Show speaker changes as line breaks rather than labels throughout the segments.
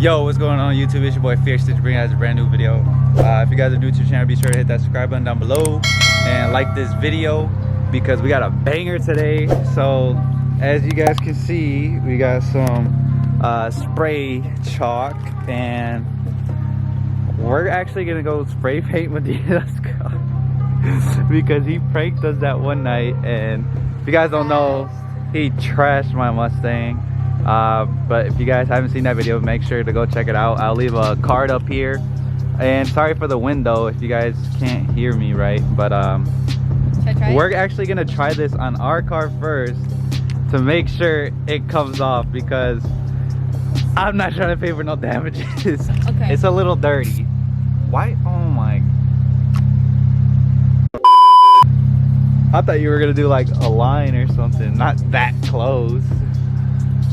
Yo, what's going on YouTube? It's your boy Fierce Stitch bringing you guys a brand new video. If you guys are new to the channel, be sure to hit that subscribe button down below and like this video because we got a banger today. So as you guys can see, we got some spray chalk and we're actually gonna go spray paint Medina's car because he pranked us that one night, and if you guys don't know, he trashed my Mustang. But if you guys haven't seen that video, make sure to go check it out. I'll leave a card up here. And sorry for the window if you guys can't hear me right, but we're actually gonna try this on our car first to make sure it comes off because I'm not trying to pay for no damages. Okay. It's a little dirty. Why? Oh my. I thought you were gonna do like a line or something, not that close.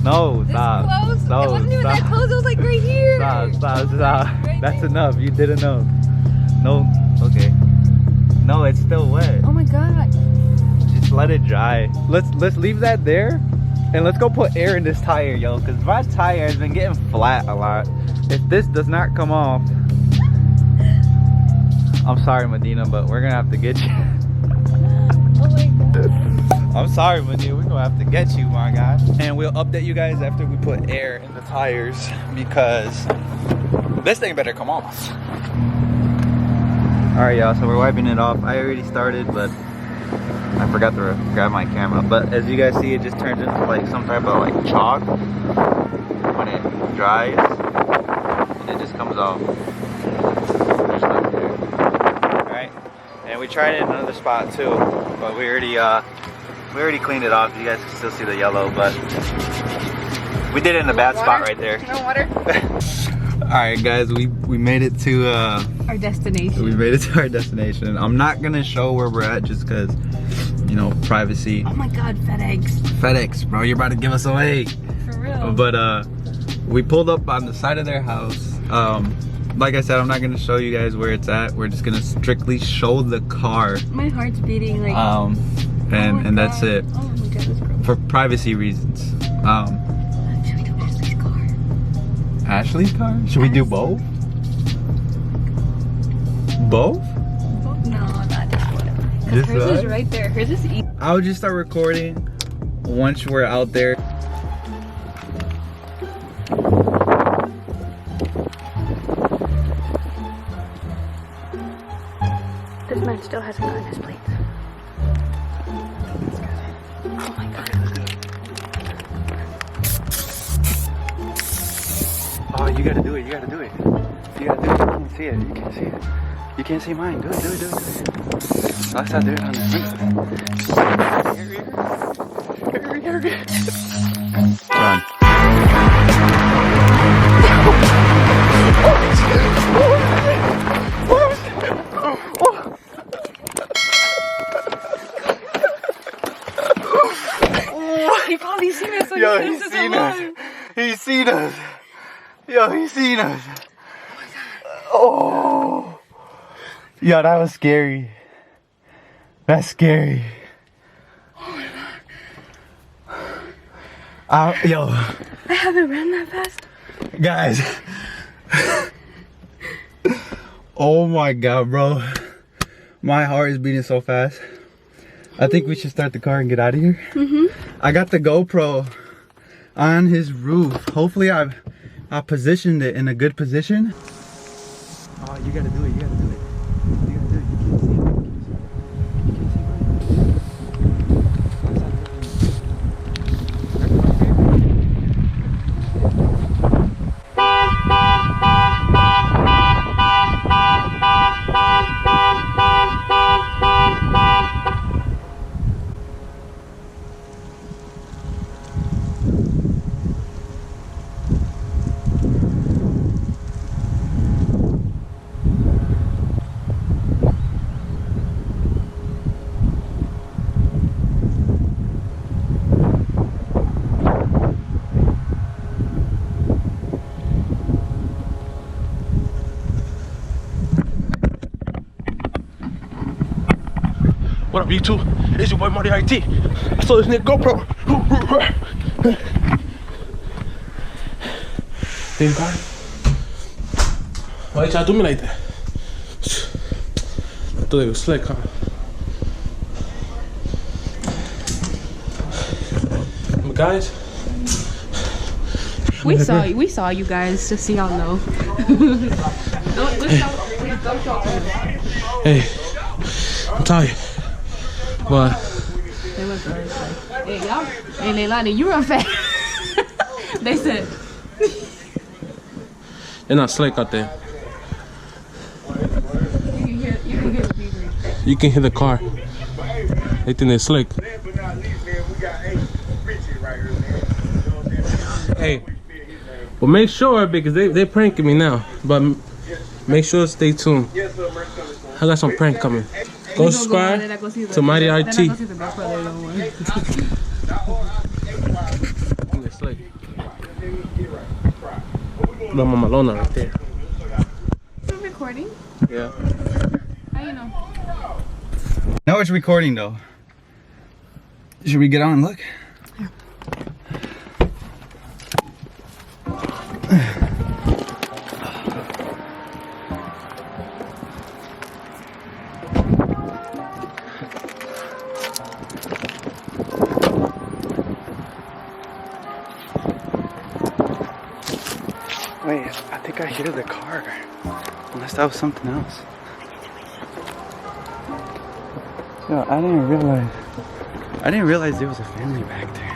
No,
this
stop.
Close?
No,
it wasn't even
stop.
that close, it was like right here.
Stop.
Right
That's
there.
enough. You did enough. No, okay. No, it's still wet.
Oh my god.
Just let it dry. Let's leave that there and let's go put air in this tire, yo, because my tire has been getting flat a lot. If this does not come off, I'm sorry, Medina, but we're gonna have to get you.
Oh my god.
I'm sorry, Medina, we're gonna have to get you, my guy. And we'll update you guys after we put air in the tires because this thing better come off. All right, y'all, so we're wiping it off. I already started, but I forgot to grab my camera. But as you guys see, it just turns into like some type of like chalk when it dries, and it just comes off. Just like there. All right, and we tried it in another spot too, but we already cleaned it off. You guys can still see the yellow, but we did it in a bad spot right there.
No water.
All right, guys, we made it to
Our destination.
we made it to our destination. I'm not gonna show where we're at just because, you know, privacy.
Oh my god,
FedEx, bro, you're about to give us away.
For real.
But we pulled up on the side of their house. Like I said, I'm not gonna show you guys where it's at. We're just gonna strictly show the car.
My heart's beating like.
And that's it.
Oh my god, that's gross.
For privacy reasons.
Should we do Ashley's car?
Ashley's car? Should we do both? Both?
No, not this one. Because
This
hers
side?
is right there. Hers is easy.
I'll just start recording once we're out there.
This man still hasn't gotten his plates. Oh my god.
Oh, you gotta do it. You gotta do it. You gotta do it. You can't see it. You can't see it. You can't see mine. Do it. Let's not do it on the Run.
He probably seen us. So
Yo, he's seen us. He's seen us. Yo, he's seen us. Oh. Yo, that was scary. That's scary.
Oh my god.
Yo.
I haven't ran that fast.
Guys. Oh my god, bro. My heart is beating so fast. I think we should start the car and get out of here. I got the GoPro on his roof. Hopefully I positioned it in a good position. Oh, you gotta do it. You gotta do it. You gotta do it. You can't see it. You can't see
What up, YouTube? It's your boy Marty IT. I saw this nigga GoPro. Same car? Why y'all do me like that? I thought they was slick, huh? But guys,
We saw you guys, just so y'all know.
hey, I'm tired. But
They went first. Hey, y'all. Hey, Leilani, you run fast. They said.
they're not slick out there. You can hear the car. They think they're slick. Hey, but make sure, because they pranking me now. But make sure to stay tuned. I got some prank coming. Go subscribe to Mighty IT. They're slick. Mama Malona right there.
Still recording?
Yeah.
How you know?
Now it's recording though. Should we get on and look? Wait, I think I hear the car. Unless that was something else. Yo, I didn't realize there was a family back there.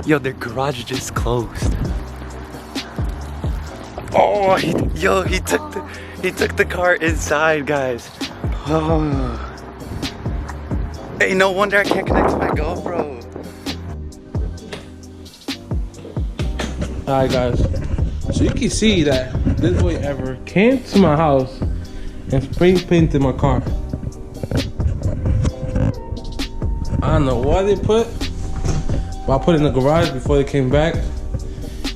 Yo, their garage just closed. Oh, he took the car inside, guys. Oh. Hey, no wonder I can't connect to my GoPro.
Alright guys, so you can see that this boy ever came to my house and spray painted my car. I don't know what they put, but I put it in the garage before they came back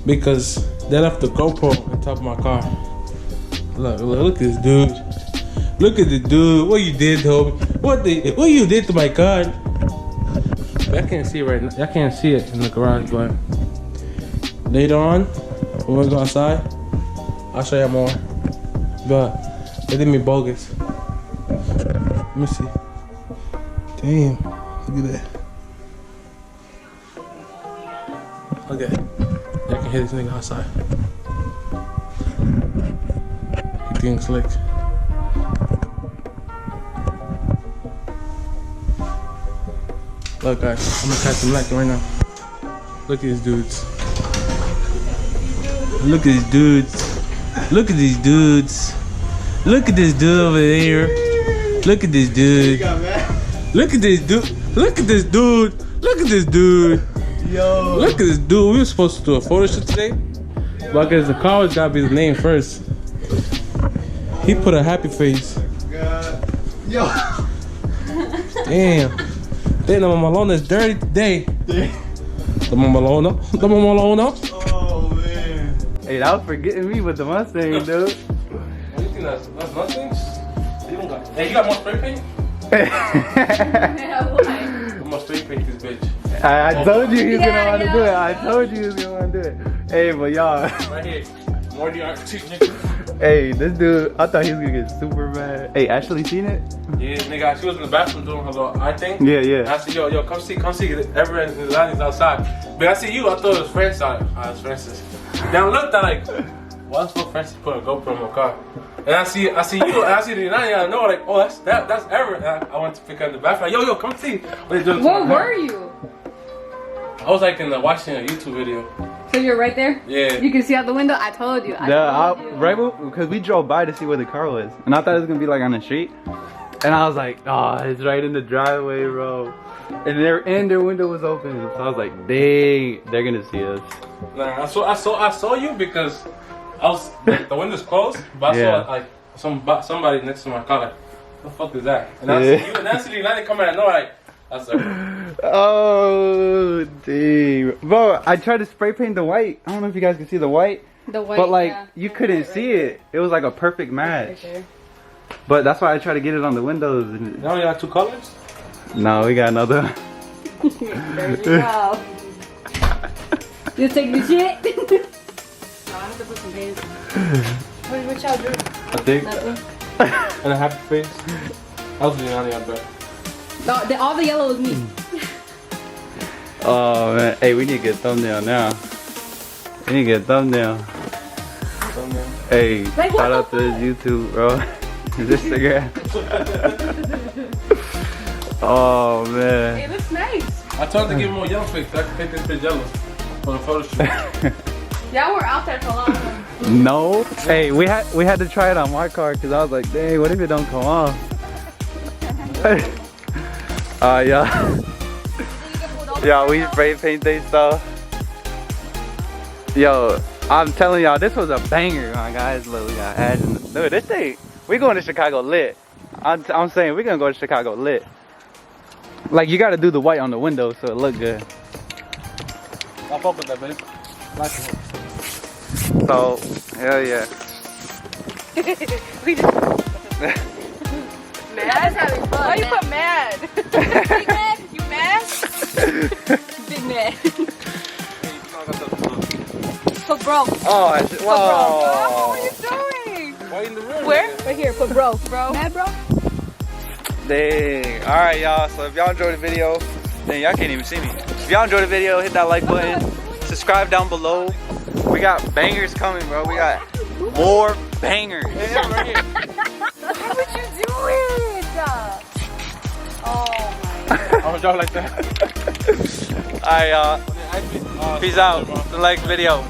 because they left the GoPro on top of my car. Look at this dude. Look at the dude. What you did, Toby? What you did to my car? I can't see it right now. I can't see it in the garage, but later on, when we go outside, I'll show you more. But they did me bogus. Let me see. Damn, look at that. Okay, I can hear this nigga outside. He thinks slick. Look guys, I'm gonna catch some lightning right now. Look at these dudes. Look at these dudes. Look at these dudes. Look at this dude over there. Look at this dude. Look at this dude. Look at this dude. Look at this dude.
Yo.
Look at this dude. We were supposed to do a photo shoot today, but I guess the car's gotta be the name first. He put a happy face.
Yo.
Damn. Damn, the Mama Malona is dirty today. The Mama Malona. The Mama Malona.
Oh man. Hey, that was for getting me with the Mustang, dude.
What do you think that's nothing? Hey, you got more spray paint? I'm gonna spray paint this bitch.
I told you he was gonna want to do it. I told you he was gonna want to do it. Hey, but y'all.
Right here. More DRT, nigga.
Hey, this dude, I thought he was gonna get super mad. Hey, Ashley seen it?
Yeah, nigga, she was in the bathroom doing her little eye thing.
Yeah.
And I said, yo, come see. Everyone in the line is outside. But I see you, I thought it was Francis. It's Francis. Then I looked at like, why the fuck Francis put a GoPro in my car? And I see you, and I see the line, and I know like, oh, that's Everett. And I went to pick up in the bathroom, like, yo, come see.
Where were you?
I was like watching a YouTube video.
So you're right there?
Yeah.
You can see out the window? I told you.
Right, because we drove by to see where the car was. And I thought it was gonna be like on the street. And I was like, oh, it's right in the driveway, bro. And their window was open. So I was like, dang, they're gonna see us.
Nah, I saw you because I was the window's closed, but I saw like somebody next to my car. Like, what the fuck is that? And I see you and Nancy Lilani coming at no like.
Oh, dang. Bro, I tried to spray paint the white. I don't know if you guys can see the white.
The white,
but like,
yeah.
you couldn't see it. It was like a perfect match. But that's why I tried to get it on the windows.
Now you got two colors?
No, we got another.
There you go. You take the shit? No, I have to put some hands. What y'all drink?
A dick
Nothing.
and a happy face. I was being honest, I bet.
No, all the yellow is me.
Oh man, hey, we need to get thumbnail now. We need to get thumbnail. Hey,
Like, what
shout out
the
to this YouTube, bro. His Instagram. Oh man.
It looks nice.
I told her to give me more yellow face. So I could take this bitch yellow for the photo shoot.
Y'all were out there for a long time.
No. Hey, we had to try it on my car because I was like, dang, what if it don't come off? Yeah. Yo, we spray paint they stuff. Yo, I'm telling y'all, this was a banger, my guys. Look, we got ads. Look, this thing, we going to Chicago lit. I'm saying we're gonna go to Chicago lit. Like, you gotta do the white on the window so it look good.
I'll fuck with that, babe.
So, hell yeah.
We just mad? Having fun. Why you put mad? Big mad? You mad? Big mad. Put bro.
Oh,
Put bro. Oh, what are you doing?
Why in the room?
Where? Right here. Put bro. Bro. Mad bro?
Dang. Alright, y'all. So if y'all enjoyed the video, then y'all can't even see me. If y'all enjoyed the video, hit that like button. Subscribe down below. We got bangers coming, bro. We got more bangers.
Yeah, right here.
Why would you do it? Oh my god.
I'm gonna drop like that.
Alright, y'all. Peace out. The next video.